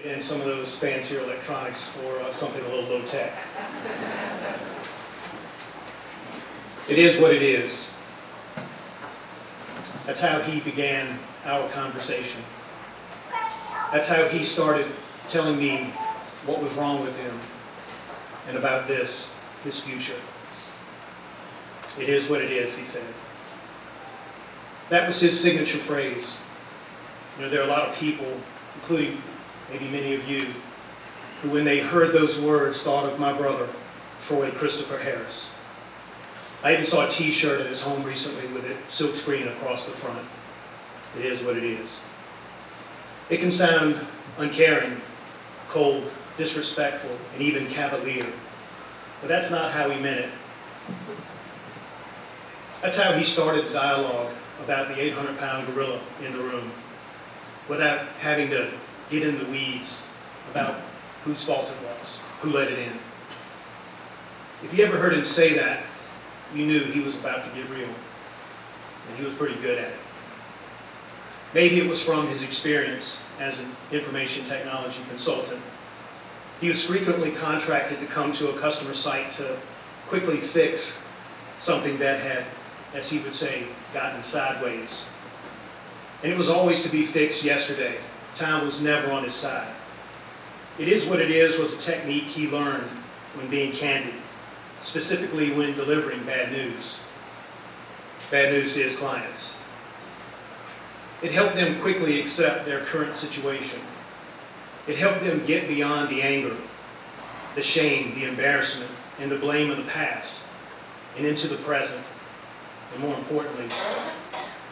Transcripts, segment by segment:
and some of those fancier electronics for something a little low tech. It is what it is. That's how he began our conversation. That's how he started telling me what was wrong with him and about this, his future. It is what it is, he said. That was his signature phrase. You know, there are a lot of people, including maybe many of you, who when they heard those words thought of my brother, Troy Christopher Harris. I even saw a t-shirt at his home recently with it silk screen across the front. It is what it is. It can sound uncaring, cold, disrespectful, and even cavalier, but that's not how he meant it. That's how he started the dialogue about the 800-pound gorilla in the room, without having to get in the weeds about whose fault it was, who let it in. If you ever heard him say that, you knew he was about to get real, and he was pretty good at it. Maybe it was from his experience as an information technology consultant. He was frequently contracted to come to a customer site to quickly fix something that had, as he would say, gotten sideways. And it was always to be fixed yesterday. Time was never on his side. It is what it is was a technique he learned when being candid, specifically when delivering bad news. Bad news to his clients. It helped them quickly accept their current situation. It helped them get beyond the anger, the shame, the embarrassment, and the blame of the past, and into the present, and more importantly,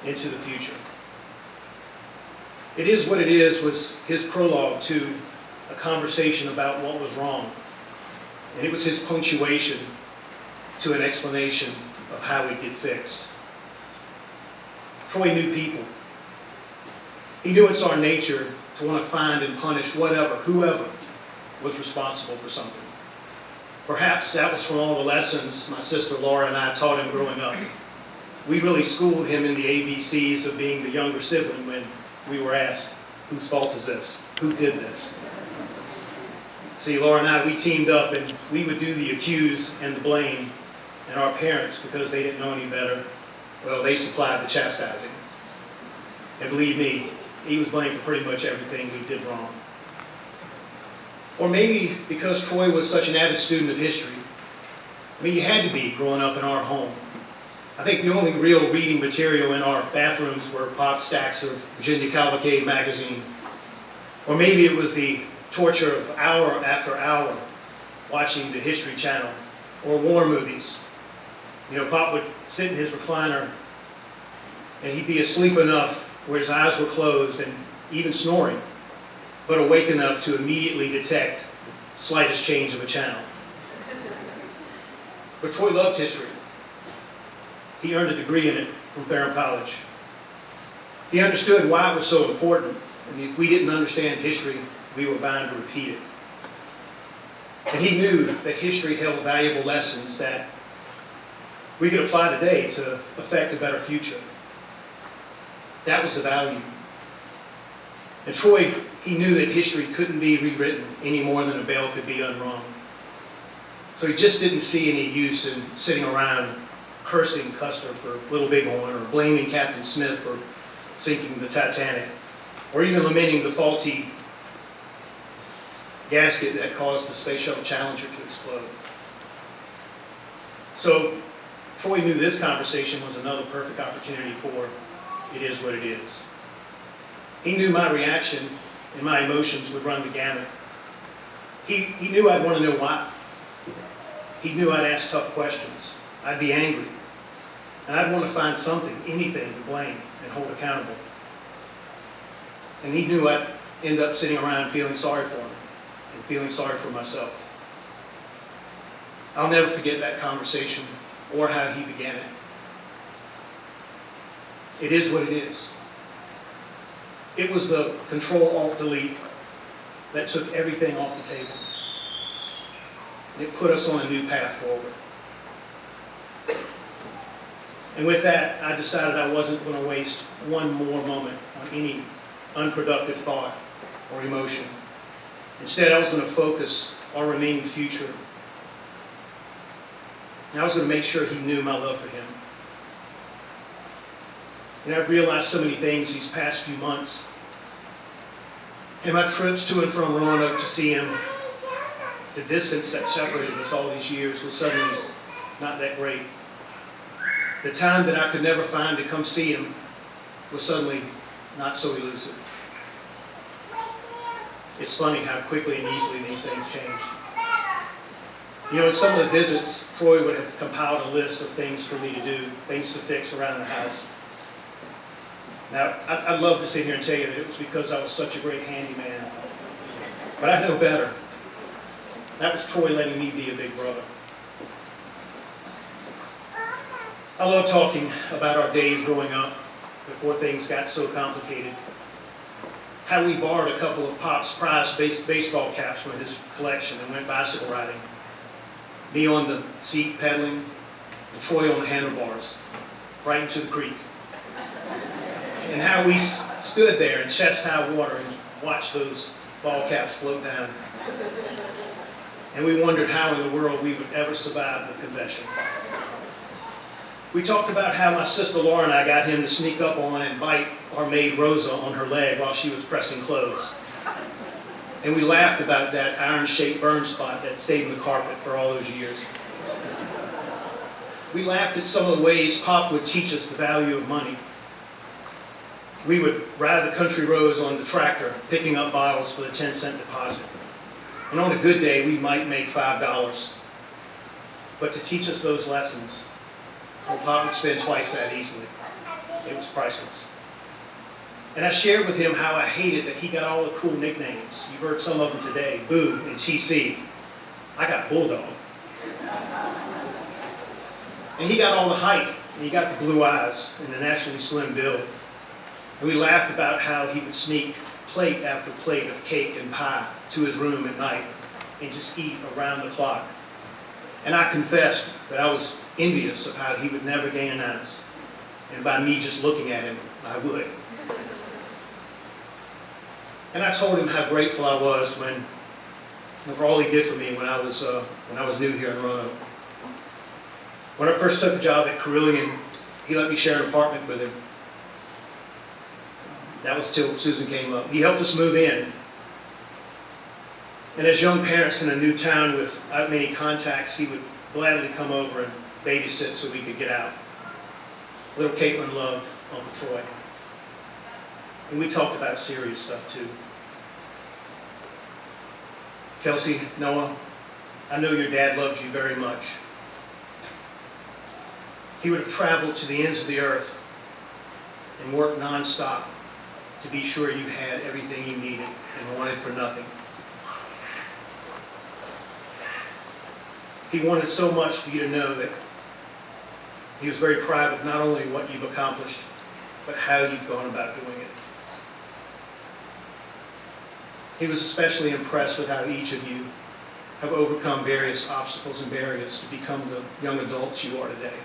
into the future. It is what it is was his prologue to a conversation about what was wrong. And it was his punctuation to an explanation of how it get fixed. Troy knew people. He knew it's our nature to want to find and punish whoever was responsible for something. Perhaps that was from all the lessons my sister Laura and I taught him growing up. We really schooled him in the ABCs of being the younger sibling when we were asked, whose fault is this? Who did this? See, Laura and I, we teamed up and we would do the accuse and the blame, and our parents, because they didn't know any better, well, they supplied the chastising. And believe me, he was blamed for pretty much everything we did wrong. Or maybe because Troy was such an avid student of history, I mean, you had to be growing up in our home. I think the only real reading material in our bathrooms were pop stacks of Virginia Cavalcade magazine. Or maybe it was the torture of hour after hour watching the History Channel or war movies. You know, Pop would sit in his recliner and he'd be asleep enough where his eyes were closed and even snoring, but awake enough to immediately detect the slightest change of a channel. But Troy loved history. He earned a degree in it from Ferrum College. He understood why it was so important, and if we didn't understand history, we were bound to repeat it. And he knew that history held valuable lessons that we could apply today to affect a better future. That was the value. And Troy, he knew that history couldn't be rewritten any more than a bell could be unrung. So he just didn't see any use in sitting around cursing Custer for Little Bighorn or blaming Captain Smith for sinking the Titanic, or even lamenting the faulty gasket that caused the Space Shuttle Challenger to explode. So Troy knew this conversation was another perfect opportunity for it is what it is. He knew my reaction and my emotions would run the gamut. He knew I'd want to know why. He knew I'd ask tough questions. I'd be angry. And I'd want to find something, anything to blame and hold accountable. And he knew I'd end up sitting around feeling sorry for him and feeling sorry for myself. I'll never forget that conversation or how he began it. It is what it is. It was the Control-Alt-Delete that took everything off the table. And it put us on a new path forward. And with that, I decided I wasn't going to waste one more moment on any unproductive thought or emotion. Instead, I was going to focus our remaining future. And I was going to make sure he knew my love for him. And I've realized so many things these past few months. And my trips to and from Roanoke to see him, the distance that separated us all these years was suddenly not that great. The time that I could never find to come see him was suddenly not so elusive. It's funny how quickly and easily these things change. You know, in some of the visits, Troy would have compiled a list of things for me to do, things to fix around the house. Now, I'd love to sit here and tell you that it was because I was such a great handyman, but I know better. That was Troy letting me be a big brother. I love talking about our days growing up before things got so complicated. How we borrowed a couple of Pop's prized baseball caps from his collection and went bicycle riding. Me on the seat pedaling, and Troy on the handlebars, right into the creek. And how we stood there in chest-high water and watched those ball caps float down. And we wondered how in the world we would ever survive the convention. We talked about how my sister Laura and I got him to sneak up on and bite our maid Rosa on her leg while she was pressing clothes. And we laughed about that iron-shaped burn spot that stayed in the carpet for all those years. We laughed at some of the ways Pop would teach us the value of money. We would ride the country roads on the tractor, picking up bottles for the 10-cent deposit. And on a good day, we might make $5. But to teach us those lessons, well, Pop would spend twice that easily. It was priceless. And I shared with him how I hated that he got all the cool nicknames. You've heard some of them today, Boo and TC. I got Bulldog. And he got all the height, and he got the blue eyes and the naturally slim build. And we laughed about how he would sneak plate after plate of cake and pie to his room at night and just eat around the clock. And I confessed that I was envious of how he would never gain an ounce. And by me just looking at him, I would. And I told him how grateful I was for all he did for me when I was new here in Roanoke. When I first took a job at Carillion, he let me share an apartment with him. That was till Susan came up. He helped us move in. And as young parents in a new town without many contacts, he would gladly come over and babysit so we could get out. Little Caitlin loved Uncle Troy. And we talked about serious stuff too. Kelsey, Noah, I know your dad loved you very much. He would have traveled to the ends of the earth and worked nonstop to be sure you had everything you needed and wanted for nothing. He wanted so much for you to know that he was very proud of not only what you've accomplished, but how you've gone about doing it. He was especially impressed with how each of you have overcome various obstacles and barriers to become the young adults you are today.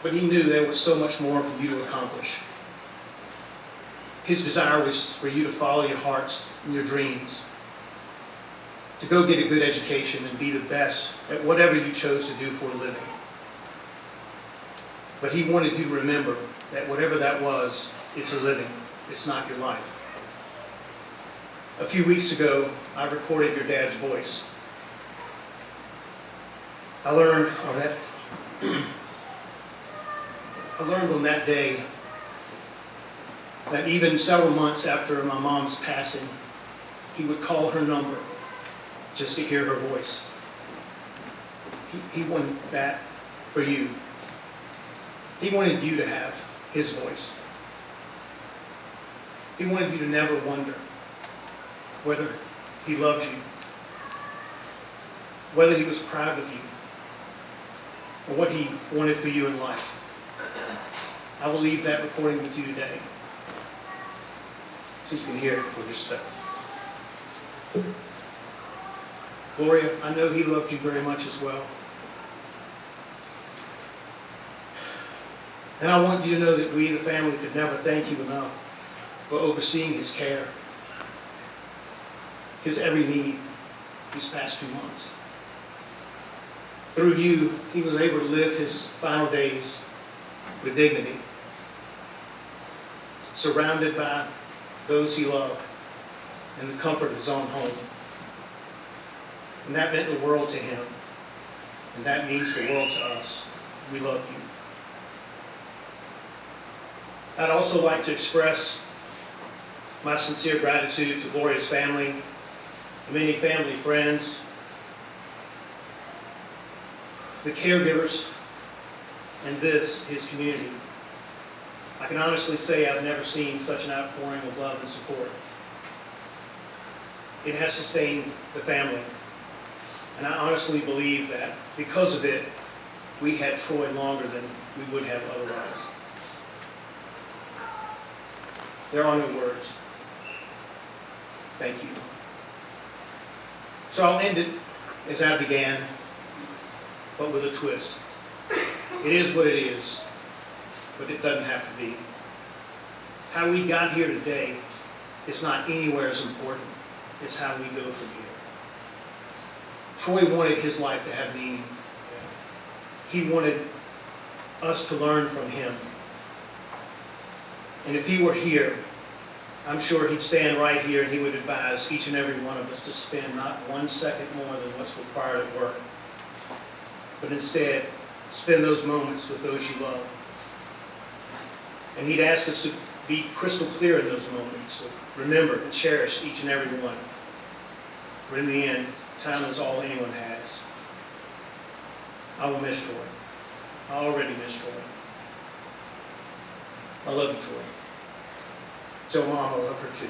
But he knew there was so much more for you to accomplish. His desire was for you to follow your hearts and your dreams, to go get a good education and be the best at whatever you chose to do for a living. But he wanted you to remember that whatever that was, it's a living. It's not your life. A few weeks ago, I recorded your dad's voice. I learned on that day that even several months after my mom's passing, he would call her number just to hear her voice. He wanted that for you. He wanted you to have his voice. He wanted you to never wonder whether he loved you, whether he was proud of you, or what he wanted for you in life. I will leave that recording with you today, so you can hear it for yourself. Gloria, I know he loved you very much as well. And I want you to know that we, the family, could never thank you enough for overseeing his care. his every need these past few months. Through you, he was able to live his final days with dignity, surrounded by those he loved and the comfort of his own home. And that meant the world to him, and that means the world to us. We love you. I'd also like to express my sincere gratitude to Gloria's family, the many family friends, the caregivers, and this, his community. I can honestly say I've never seen such an outpouring of love and support. It has sustained the family. And I honestly believe that because of it, we had Troy longer than we would have otherwise. There are no words. Thank you. So I'll end it as I began, but with a twist. It is what it is, but it doesn't have to be. How we got here today is not anywhere as important. It's how we go from here. Troy wanted his life to have meaning. He wanted us to learn from him. And if he were here, I'm sure he'd stand right here and he would advise each and every one of us to spend not 1 second more than what's required at work, but instead spend those moments with those you love. And he'd ask us to be crystal clear in those moments. So remember and cherish each and every one. For in the end, time is all anyone has. I will miss Troy. I already miss Troy. I love you, Troy. Tell Mom I love her too.